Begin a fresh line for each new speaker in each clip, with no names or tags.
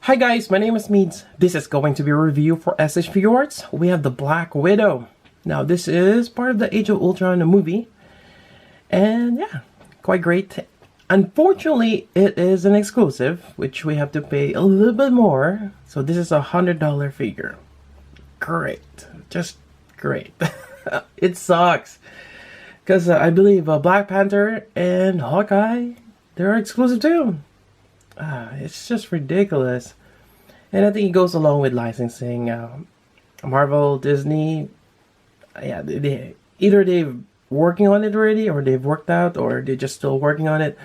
Hi guys, my name is Meads. This is going to be a review for SH Figuarts. We have the Black Widow. Now this is part of the Age of Ultron movie. And yeah, quite great. Unfortunately, it is an exclusive, which we have to pay a little bit more. So this is a $100 figure. Great. Just great. It sucks. Because I believe Black Panther and Hawkeye, they're exclusive too. It's just ridiculous. And I think it goes along with licensing. Marvel, Disney, yeah, either they're working on it already, or they've worked out, or they're just still working on it.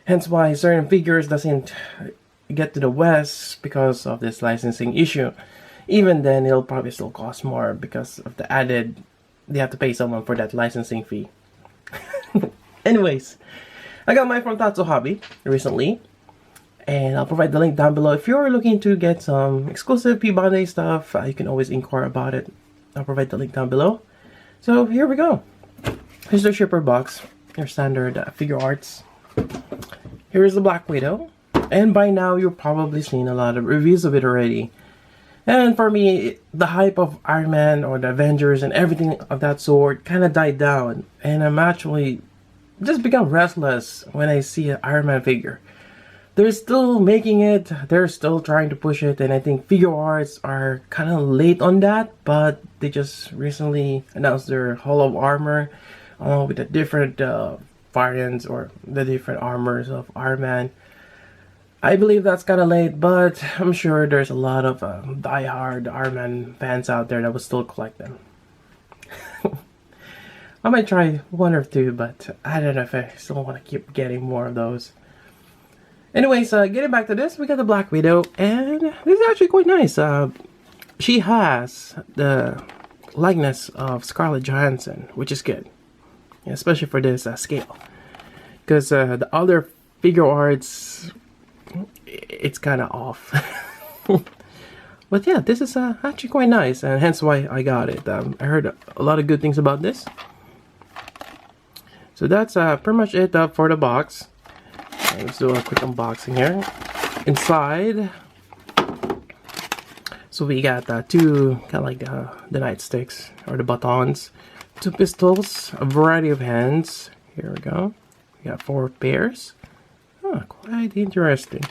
Hence why certain figures doesn't get to the West because of this licensing issue. Even then, it'll probably still cost more because of the added, they have to pay someone for that licensing fee. Anyways, I got mine from Tatsu Hobby recently. And I'll provide the link down below. If you're looking to get some exclusive Peabody stuff, you can always inquire about it. I'll provide the link down below. So here we go. Here's the shipper box. Your standard Figuarts. Here's the Black Widow. And by now, you've probably seen a lot of reviews of it already. And for me, the hype of Iron Man or the Avengers and everything of that sort kind of died down. And I'm actually just become restless when I see an Iron Man figure. They're still making it, they're still trying to push it, and I think Figuarts are kind of late on that, but they just recently announced their Hall of Armor along with the different variants or the different armors of Iron Man. I believe that's kind of late, but I'm sure there's a lot of die-hard Iron Man fans out there that will still collect them. I might try one or two, but I don't know if I still want to keep getting more of those. Anyways, getting back to this, we got the Black Widow, and this is actually quite nice. She has the likeness of Scarlett Johansson, which is good, especially for this scale. Because the other Figuarts, it's kind of off. But yeah, this is actually quite nice, and hence why I got it. I heard a lot of good things about this. So that's pretty much it for the box. Let's do a quick unboxing here. Inside, so we got two kind of like the nightsticks or the batons, two pistols, a variety of hands. Here we go. We got 4 pairs. Oh, quite interesting.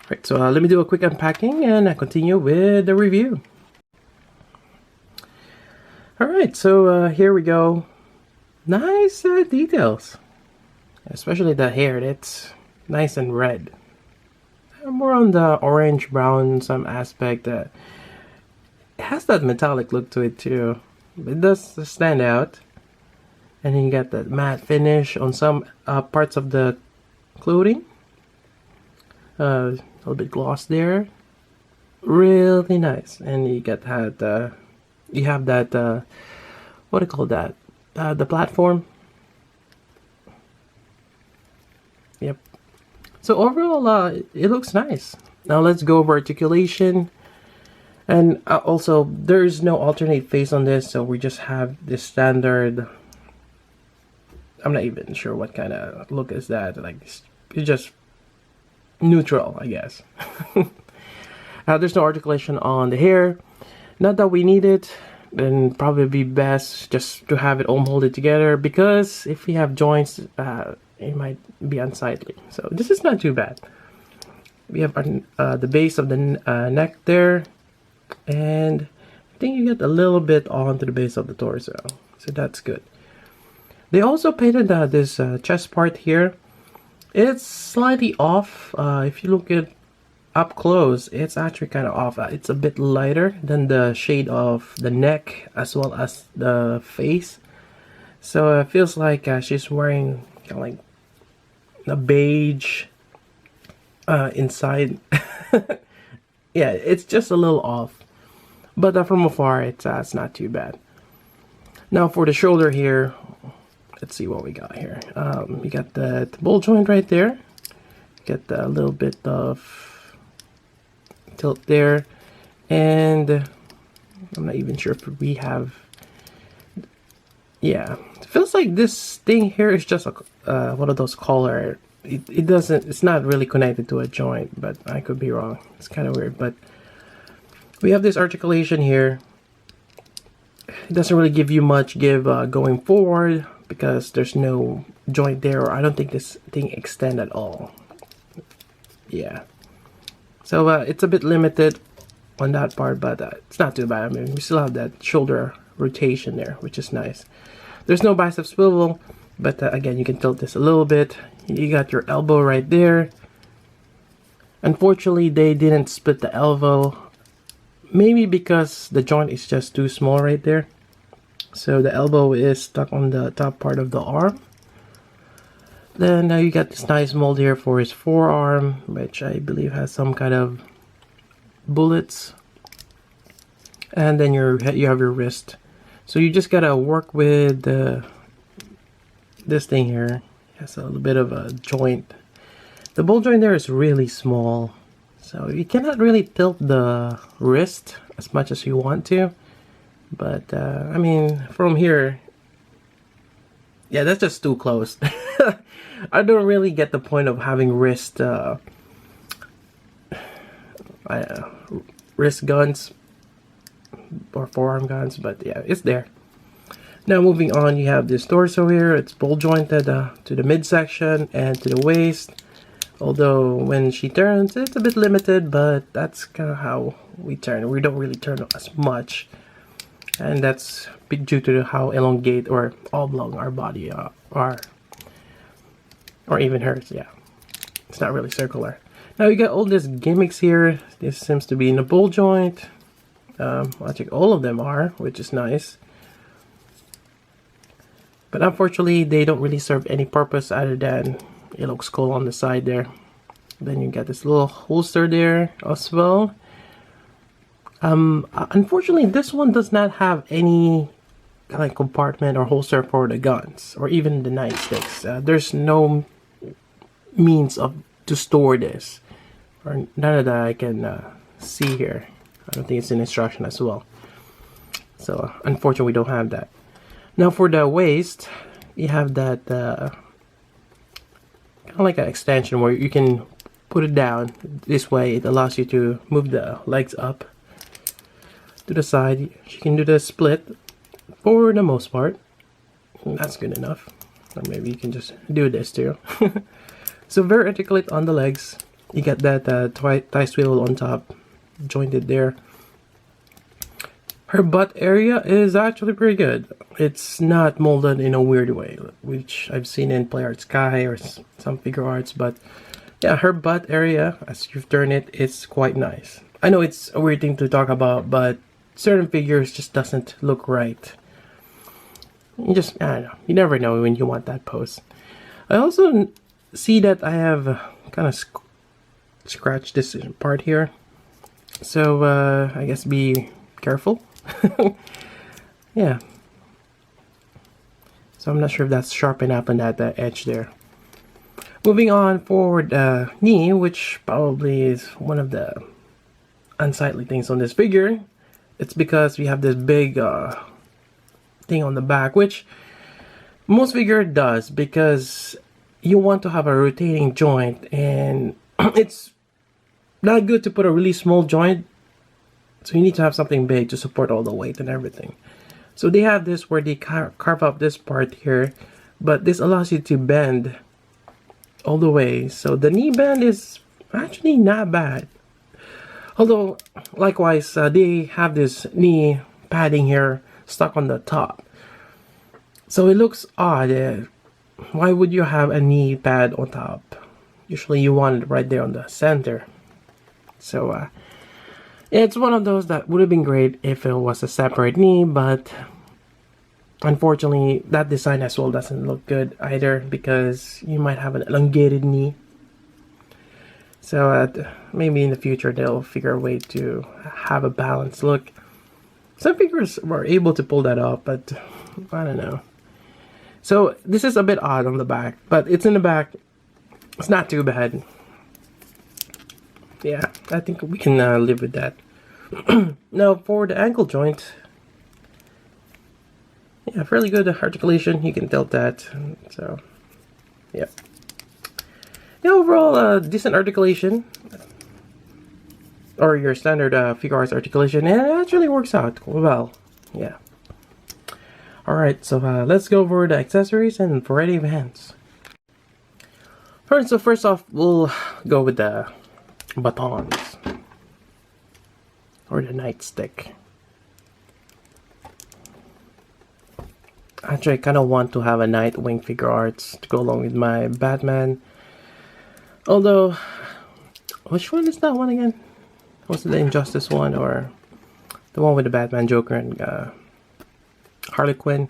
Right, so let me do a quick unpacking and I continue with the review. Alright, so here we go. Nice details. Especially the hair, it's nice and red. More on the orange brown some aspect. It has that metallic look to it too. It does stand out. And then you got that matte finish on some parts of the clothing. A little bit gloss there. Really nice. And you got that. You have that. What do you call that? The platform. Yep. So overall, it looks nice. Now let's go over articulation. And also, there's no alternate face on this, so we just have this standard. I'm not even sure what kind of look is that. Like, it's just neutral, I guess. There's no articulation on the hair. Not that we need it. Then probably be best just to have it all molded together, because if we have joints, it might be unsightly. So this is not too bad. We have the base of the neck there, and I think you get a little bit onto the base of the torso, so that's good. They also painted this chest part here. It's slightly off. If you look at up close, it's actually kind of off. It's a bit lighter than the shade of the neck as well as the face. So it feels like she's wearing kind of like a beige inside. Yeah, it's just a little off, but from afar it's not too bad. Now for the shoulder here, let's see what we got here. We got the ball joint right there. Get a little bit of tilt there, and I'm not even sure if we have. Yeah, it feels like this thing here is just a one of those collar it doesn't, it's not really connected to a joint, but I could be wrong. It's kind of weird, but we have this articulation here. It doesn't really give you much give going forward because there's no joint there, or I don't think this thing extend at all. Yeah, so it's a bit limited on that part, but it's not too bad. I mean, we still have that shoulder rotation there, which is nice. There's no bicep swivel, but again, you can tilt this a little bit. You got your elbow right there. Unfortunately, they didn't split the elbow, maybe because the joint is just too small right there. So the elbow is stuck on the top part of the arm. Then now you got this nice mold here for his forearm, which I believe has some kind of bullets. And then you have your wrist. So you just gotta work with this thing here. It has a little bit of a joint. The ball joint there is really small, so you cannot really tilt the wrist as much as you want to. But I mean, from here, yeah, that's just too close. I don't really get the point of having wrist guns or forearm guns, but yeah, it's there. Now moving on, you have this torso here. It's ball jointed to the midsection and to the waist. Although when she turns, it's a bit limited, but that's kind of how we turn. We don't really turn as much. And that's due to how elongate or oblong our body are. Or even hers, yeah. It's not really circular. Now you got all these gimmicks here. This seems to be in a ball joint. I think all of them are, which is nice. But unfortunately, they don't really serve any purpose other than it looks cool on the side there. Then you got this little holster there as well. Unfortunately, this one does not have any like compartment or holster for the guns or even the nightsticks. There's no means to store this, or none of that I can see here. I don't think it's an instruction as well. So unfortunately, we don't have that. Now for the waist, you have that kind of like an extension where you can put it down. This way, it allows you to move the legs up to the side. You can do the split for the most part. That's good enough. Or maybe you can just do this too. So very articulate on the legs. You got that thigh swivel on top, jointed there. Her butt area is actually pretty good. It's not molded in a weird way, which I've seen in Figuarts Sky or some Figuarts, but yeah, her butt area, as you've turned it, is quite nice. I know it's a weird thing to talk about, but certain figures just doesn't look right. I don't know. You never know when you want that pose. I also see that I have kind of scratched this part here. So, I guess be careful. Yeah. So I'm not sure if that's sharpened up on that edge there. Moving on forward, knee, which probably is one of the unsightly things on this figure. It's because we have this big thing on the back, which most figure does, because you want to have a rotating joint, and it's not good to put a really small joint, so you need to have something big to support all the weight and everything. So they have this where they carve up this part here, but this allows you to bend all the way, so the knee bend is actually not bad. Although, likewise, they have this knee padding here stuck on the top. So it looks odd. Why would you have a knee pad on top? Usually you want it right there on the center. So, it's one of those that would have been great if it was a separate knee, but unfortunately, that design as well doesn't look good either, because you might have an elongated knee. So maybe in the future they'll figure a way to have a balanced look. Some figures were able to pull that off, but I don't know. So this is a bit odd on the back, but it's in the back. It's not too bad. Yeah, I think we can live with that. Now for the ankle joint, yeah, fairly good articulation. You can tilt that. So, yeah. Yeah, overall, decent articulation. Or your standard Figuarts articulation, and it actually works out well. Yeah. Alright, so let's go over the accessories and variety of hands. Alright, so first off, we'll go with the batons. Or the nightstick. Actually, I kind of want to have a Nightwing Figuarts to go along with my Batman. Although, which one is that one again? Was it the Injustice one or the one with the Batman, Joker, and Harley Quinn?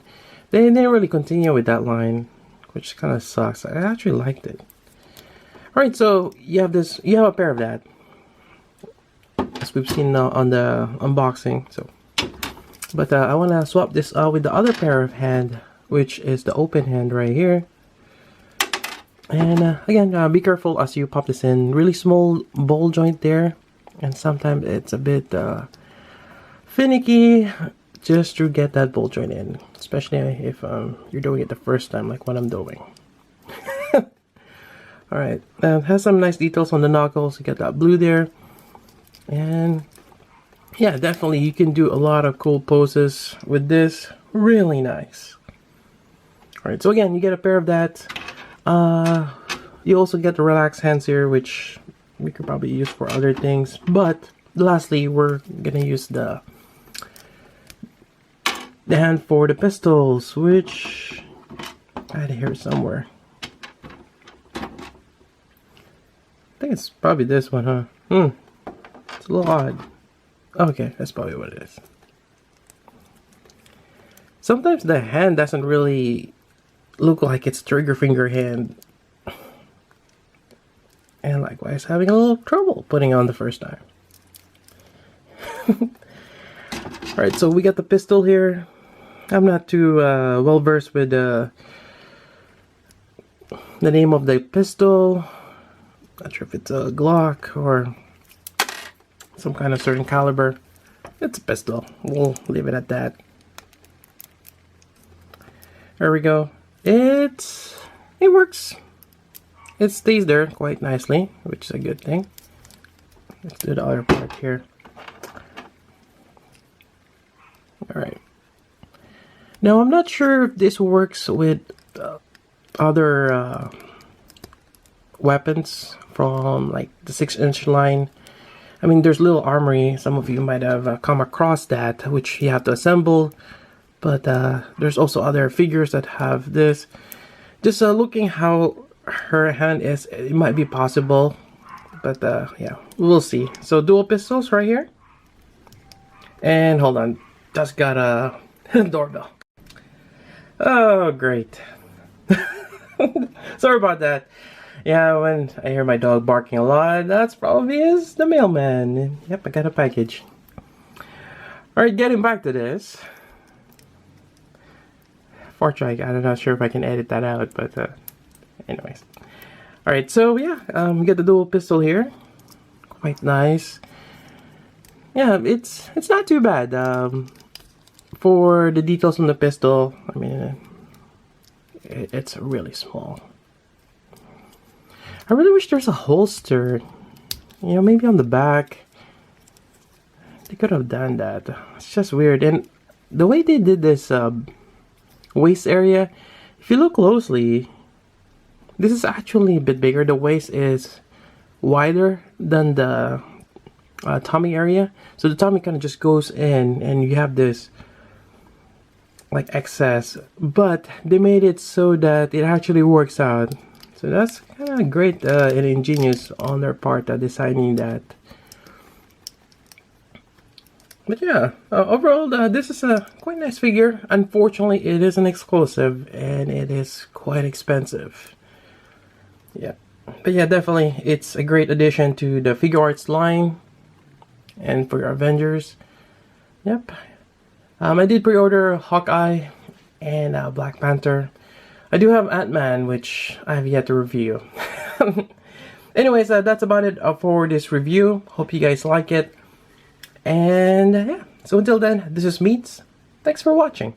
They didn't really continue with that line, which kind of sucks. I actually liked it. Alright, so you have this, you have a pair of that, as we've seen on the unboxing. So, but I want to swap this out with the other pair of hand, which is the open hand right here. And again, be careful as you pop this in. Really small ball joint there. And sometimes it's a bit finicky just to get that ball joint in, especially if you're doing it the first time, like what I'm doing. Alright, it has some nice details on the knuckles. You get that blue there. And yeah, definitely you can do a lot of cool poses with this. Really nice. Alright, so again, you get a pair of that. You also get the relaxed hands here, which we could probably use for other things, but lastly we're gonna use the hand for the pistols, which I had here somewhere. I think it's probably this one, huh? It's a little odd. Okay, that's probably what it is. Sometimes the hand doesn't really look like it's trigger finger hand. And likewise, having a little trouble putting on the first time. Alright, so we got the pistol here. I'm not too well versed with the name of the pistol. Not sure if it's a Glock or some kind of certain caliber. It's a pistol. We'll leave it at that. There we go. It works. It stays there quite nicely, which is a good thing. Let's do the other part here. Alright. Now, I'm not sure if this works with other weapons from like the 6-inch line. I mean, there's Little Armory. Some of you might have come across that, which you have to assemble. But there's also other figures that have this. Just looking how her hand is, it might be possible, but yeah, we'll see. So dual pistols right here, and hold on, just got a doorbell. Oh great. Sorry about that. Yeah, when I hear my dog barking a lot, that's probably the mailman. Yep, I got a package. Alright, getting back to this. Fortunately, I'm not sure if I can edit that out, but anyways. Alright, so yeah, we get the dual pistol here. Quite nice. Yeah, it's not too bad. For the details on the pistol, I mean, it's really small. I really wish there's a holster. You know, maybe on the back. They could have done that. It's just weird. And the way they did this waist area, if you look closely, this is actually a bit bigger. The waist is wider than the tummy area. So the tummy kind of just goes in and you have this like excess. But they made it so that it actually works out. So that's kind of great and ingenious on their part, designing that. But yeah, overall, this is a quite nice figure. Unfortunately, it is an exclusive and it is quite expensive. Yeah, but yeah, definitely, it's a great addition to the Figuarts line and for your Avengers. Yep. I did pre-order Hawkeye and Black Panther. I do have Ant-Man, which I have yet to review. Anyways, that's about it for this review. Hope you guys like it. And yeah, so until then, this is Meats. Thanks for watching.